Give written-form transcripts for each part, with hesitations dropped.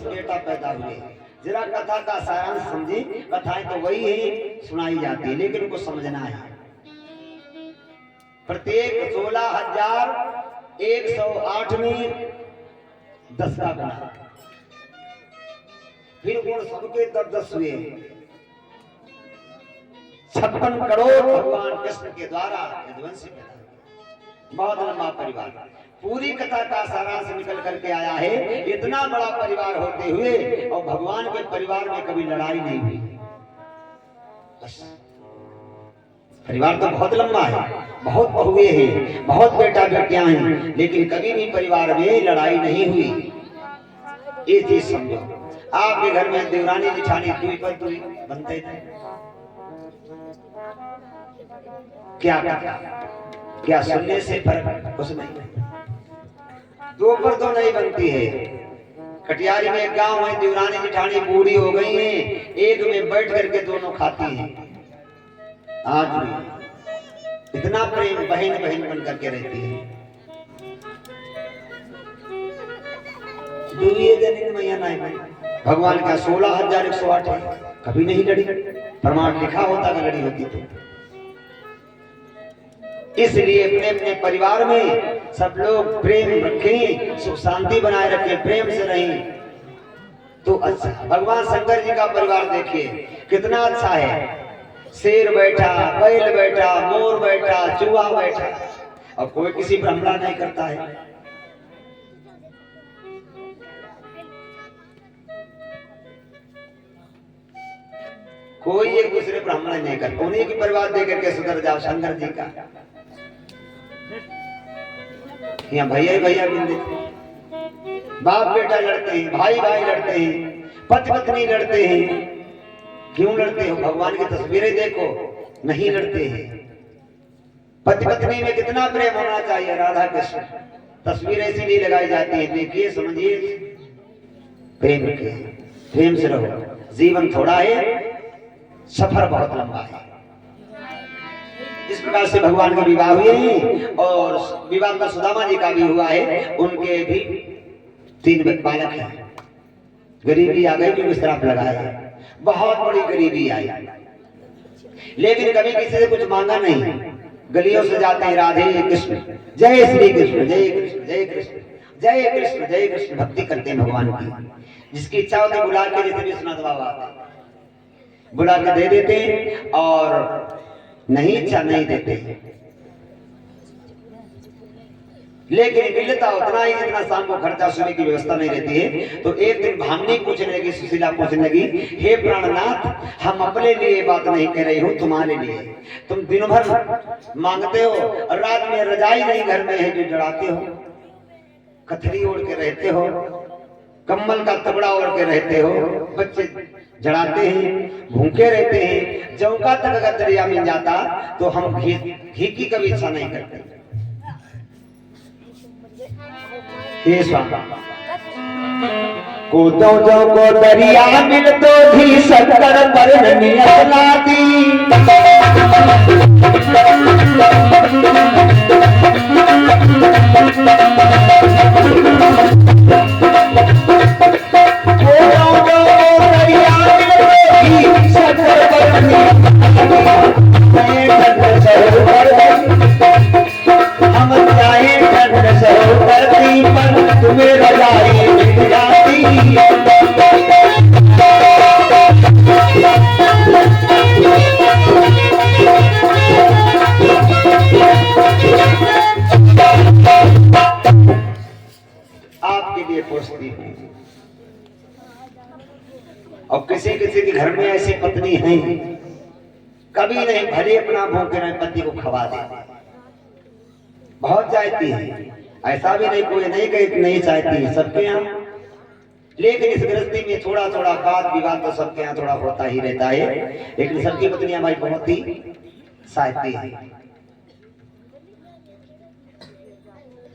बेटा पैदा हुए। जरा कथा का सारांश समझे। कथाएं तो वही है सुनाई जाती है, लेकिन उनको समझना है। प्रत्येक 16,108 में 10 का गुना, फिर गुण सबके 10 हुए। 56 करोड़ भगवान कृष्ण के द्वारा यदुवंशी पैदा हुए। बहुत लंबा परिवार। पूरी कथा का सारांश निकल करके आया है, इतना बड़ा परिवार होते हुए और भगवान के परिवार में कभी लड़ाई नहीं हुई। बस परिवार तो बहुत लंबा है, बहुत बहुए हैं, बहुत बेटा बेटियां हैं, लेकिन कभी भी परिवार में लड़ाई नहीं हुई। ये चीज समझो। आपके घर में देवरानी जिठानी दुई पर दुई बनते थे, क्या क्या सुनने से फर्क कुछ नहीं, 2 पर 2 नहीं बनती है। कटियारी में एक गांव है, देवरानी जिठानी बूढ़ी हो गई है, एक में बैठ करके दोनों खाती हैं। आज भी इतना प्रेम बहन बहन बन करके रहती है। भगवान का 16,108 है, कभी नहीं लड़ी। प्रमाण लिखा होता कि लड़ी होती थी। इसलिए अपने अपने परिवार में सब लोग प्रेम रखें, सुख शांति बनाए रखें, प्रेम से रहें तो अच्छा। भगवान शंकर जी का परिवार देखिए कितना अच्छा है। शेर बैठा, बैल बैठा, मोर बैठा, चूहा बैठा, और कोई किसी पर हमला नहीं करता है। कोई एक दूसरे पर हमला नहीं करता। उन्हीं की परिवार देख करके सुधर जाओ। शंकर जी का यहाँ भैया भैया बिंदु, बाप बेटा लड़ते हैं, भाई भाई लड़ते हैं, पति पत्नी लड़ते हैं। क्यों लड़ते हो? भगवान की तस्वीरें देखो, नहीं लड़ते हैं। पति पत्नी में कितना प्रेम होना चाहिए। राधा कृष्ण तस्वीरें इसीलिए लगाई जाती है। देखिए समझिए, प्रेम रखिए, प्रेम से रहो। जीवन थोड़ा है, सफर बहुत लंबा है। इस प्रकार से भगवान के विवाह हुए हैं, और विवाह का सुदामा जी का भी हुआ है। उनके भी 3 बालक हैं। गरीबी आ गई, भी श्राप लगाया, बहुत बड़ी गरीबी आई, लेकिन कभी किसी से कुछ मांगा नहीं। गलियों से जाते हैं, राधे कृष्ण, जय श्री कृष्ण, जय कृष्ण, जय कृष्ण, जय कृष्ण, जय कृष्ण, भक्ति करते हैं भगवान की। जिसकी इच्छा होती बुला के, जैसे विश्वनाथ बाबा बुला के दे देते हैं, और नहीं इच्छा नहीं देते हैं। लेकिन मिलता उतना ही जितना शाम को खर्चा सुने की व्यवस्था नहीं रहती है। तो एक दिन भामनी पूछने लगी, सुशीला पूछने लगी, हे प्राणनाथ, हम अपने लिए बात नहीं कह रही हूँ, तुम्हारे लिए। तुम दिन भर मांगते हो, और रात में रजाई नहीं घर में है जो जड़ाते हो, कथरी ओढ़ के रहते हो, कम्बल का तबड़ा ओढ़ के रहते हो, बच्चे जड़ाते हैं, भूखे रहते हैं। चौका तक अगर दरिया मिल जाता तो हम घी की कभी इच्छा नहीं करते। हे स्वामी को तो जो को दरिया मिल तो भी शक्कर पर नियत लाती। हम चाहे ठंड सहो धरती पर, तुम्हें रजाई मिल जाती। आपके लिए पूछती हूँ, और किसी किसी के घर में ऐसी पत्नी है, कभी नहीं भले अपना भूखे रहे पति को खवा दे, बहुत चाहती है। ऐसा भी नहीं कोई नहीं कहीं नहीं चाहती है, सबके यहाँ। लेकिन इस गृहस्थी में थोड़ा थोड़ा वाद विवाद तो सबके यहाँ थोड़ा होता ही रहता है। लेकिन सबकी पत्नियां भाई बहुत ही चाहती है।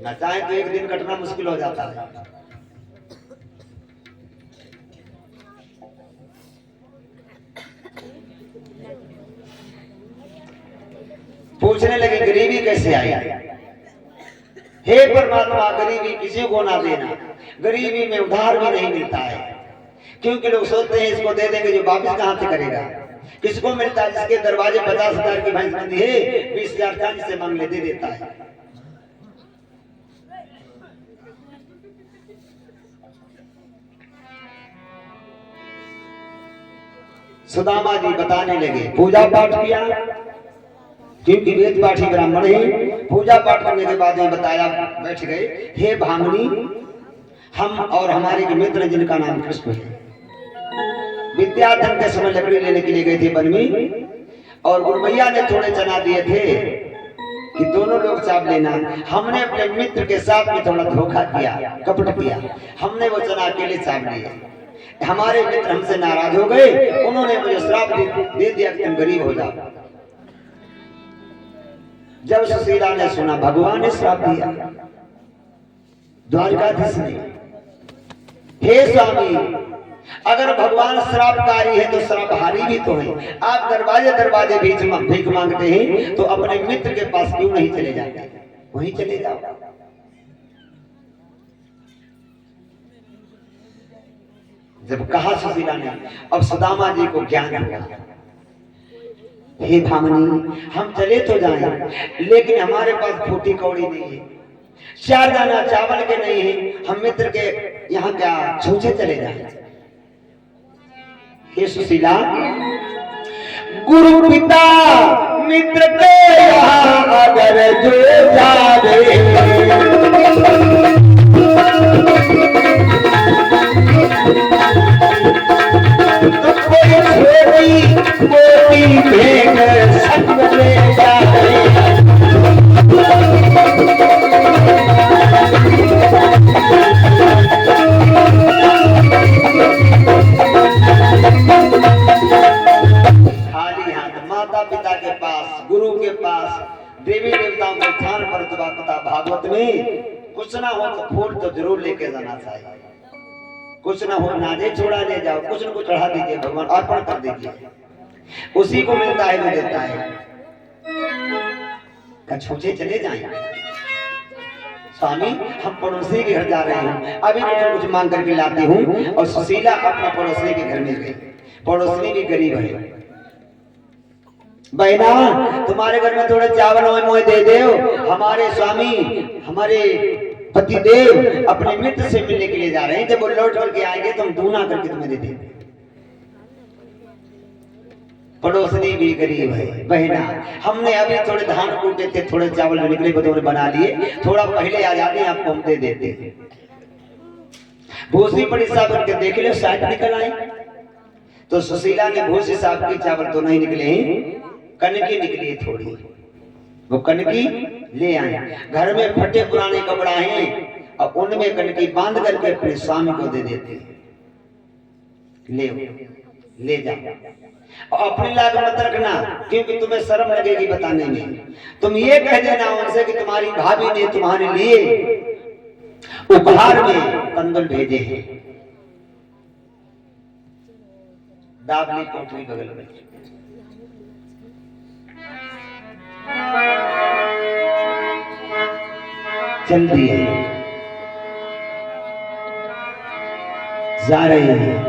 न चाहे तो एक दिन कटना मुश्किल हो जाता है। पूछने लगे गरीबी कैसे आई? हे परमात्मा, गरीबी किसी को ना देना, गरीबी में उधार भी नहीं मिलता है। क्योंकि लोग सोचते हैं इसको दे देंगे जो वापिस कहां से करेगा। किसको मिलता है जिसके दरवाजे 50,000 की भैंस बंधी है, 20,000 चांदी से मांग ले दे देता है। सुदामा जी बताने लगे, पूजा पाठ किया क्योंकि वेद पाठी ब्राह्मण ही। पूजा पाठ करने के बाद में बताया, बैठ गए, हे भामिनी, हम और हमारे एक मित्र जिनका नाम कृष्ण है, विद्याधन के समय लकड़ी लेने के लिए गए थे वन में, और गुरमैया ने थोड़े चना दिए थे कि दोनों लोग चाप लेना। हमने अपने मित्र के साथ में थोड़ा धोखा किया, कपट किया, हमने वो चना अकेले चाप लिए। हमारे मित्र हमसे नाराज हो गए, उन्होंने मुझे श्राप दे दिया कि तुम गरीब हो जाओ। जब सुशीला ने सुना भगवान ने श्राप दिया, द्वारकाधीश ने, हे स्वामी, अगर भगवान श्रापकारी है तो श्रापहारी भी तो है। आप दरवाजे दरवाजे भीख मांगते हैं तो अपने मित्र के पास क्यों नहीं चले जाते, वहीं चले जाओ। जब कहा सुशीला ने, अब सुदामा जी को ज्ञान हुआ, हे भामिनी, हम चले तो जाएं, लेकिन हमारे पास फूटी कौड़ी नहीं है, 4 दाना चावल के नहीं है, हम मित्र के यहाँ क्या छूछे चले जाएं। हे सुशीला, गुरु पिता मित्र के यहाँ अगर जो जावे, तो कोई छोटी मोटी भेंट संग ले जाए। खाली हाथ माता पिता के पास, गुरु के पास, देवी देवताओं के स्थान पर पिता भागवत में कुछ ना हो तो फूल तो जरूर लेके जाना चाहिए। कुछ ना हो नाजे छोड़ा ले जाओ, कुछ न कुछ चढ़ा दीजिए, भगवान अर्पण कर दीजिए, उसी को मिलता है जो देता है। छूछे चले जाएं। स्वामी, हम पड़ोसी के घर जा रहे हैं, अभी कुछ मांग करके लाती हूँ। और सुशीला अपना पड़ोसी के घर में गई। पड़ोसी भी गरीब है। बहना, तुम्हारे घर में थोड़े चावल मोए दे दो, हमारे स्वामी, हमारे पति देव अपने मित्र से मिलने के लिए जा रहे हैं, जब वो लौट करके आएंगे तो हम दूना करके तुम्हें दे देंगे। पड़ोसनी भी गरीब है। बहना, हमने अभी थोड़े धान कूटे थे, थोड़े चावल निकले बतौर बना लिए, थोड़ा पहले आ जाते हैं, आपको हम दे देते। भूसी पड़ी साहब करके देख ले, शायद निकल आए। तो सुशीला ने भूसी साहब की चावल तो नहीं निकले हैं, कनकी निकली थोड़ी, वो कनकी ले आए। घर में फटे पुराने कपड़ा हैं और उनमें कनकी बांध करके अपने स्वामी को दे देते हैं। ले जाओ और अपने लाग मत रखना, क्योंकि तुम्हें शर्म लगेगी बताने में। तुम ये कह देना उनसे कि तुम्हारी भाभी ने तुम्हारे लिए उपहार में कंदल भेजे हैं। दाबली कोठरी बगल में। चल दिए, जा रहे हैं।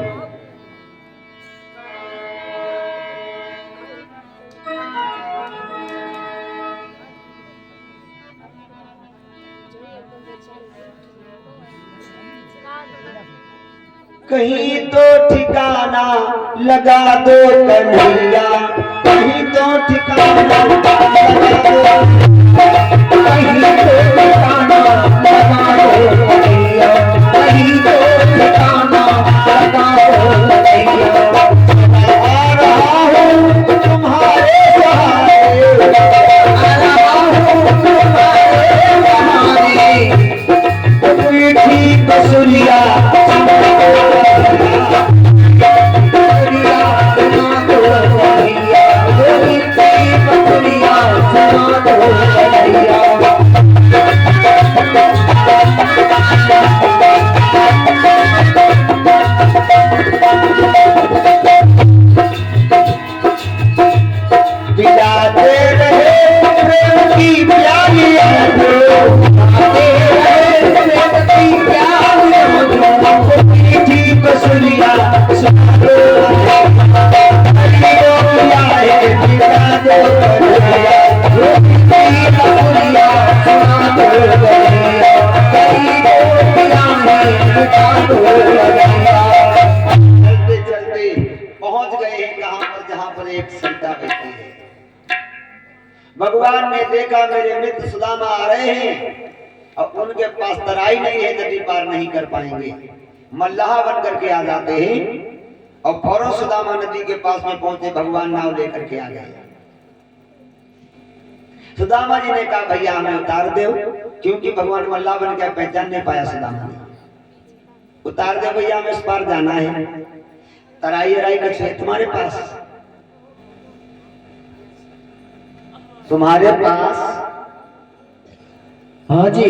कहीं तो ठिकाना लगा दो कन्हैया, कहीं तो ठिकाना लगा दो, कहीं तो ठिकाना लगा दो कन्हैया, कहीं तो ठिकाना लगा दो कन्हैया। आ रहा हूँ तुम्हारे सहारे, आ रहा हूँ तुम्हारे सहारे, मीठी बसुरिया चलते चलते पहुंच गए हैं कहां पर, जहां पर एक सीता बैठी है। भगवान ने देखा मेरे मित्र सुदामा आ रहे हैं और उनके पास तराई नहीं है, नदी पार नहीं कर पाएंगे, मल्लाह बन करके आ जाते हैं। और फौरन सुदामा नदी के पास में पहुंचे, भगवान नाव लेकर के आ गए। सुदामा जी ने कहा भैया हमें उतार दो, क्योंकि भगवान मल्लाह बन के पहचान नहीं पाया सुदामा ने। उतार दे भैया, हमें इस पार जाना है, तराई अराई कुछ है तुम्हारे पास? तुम्हारे पास? हाँ जी।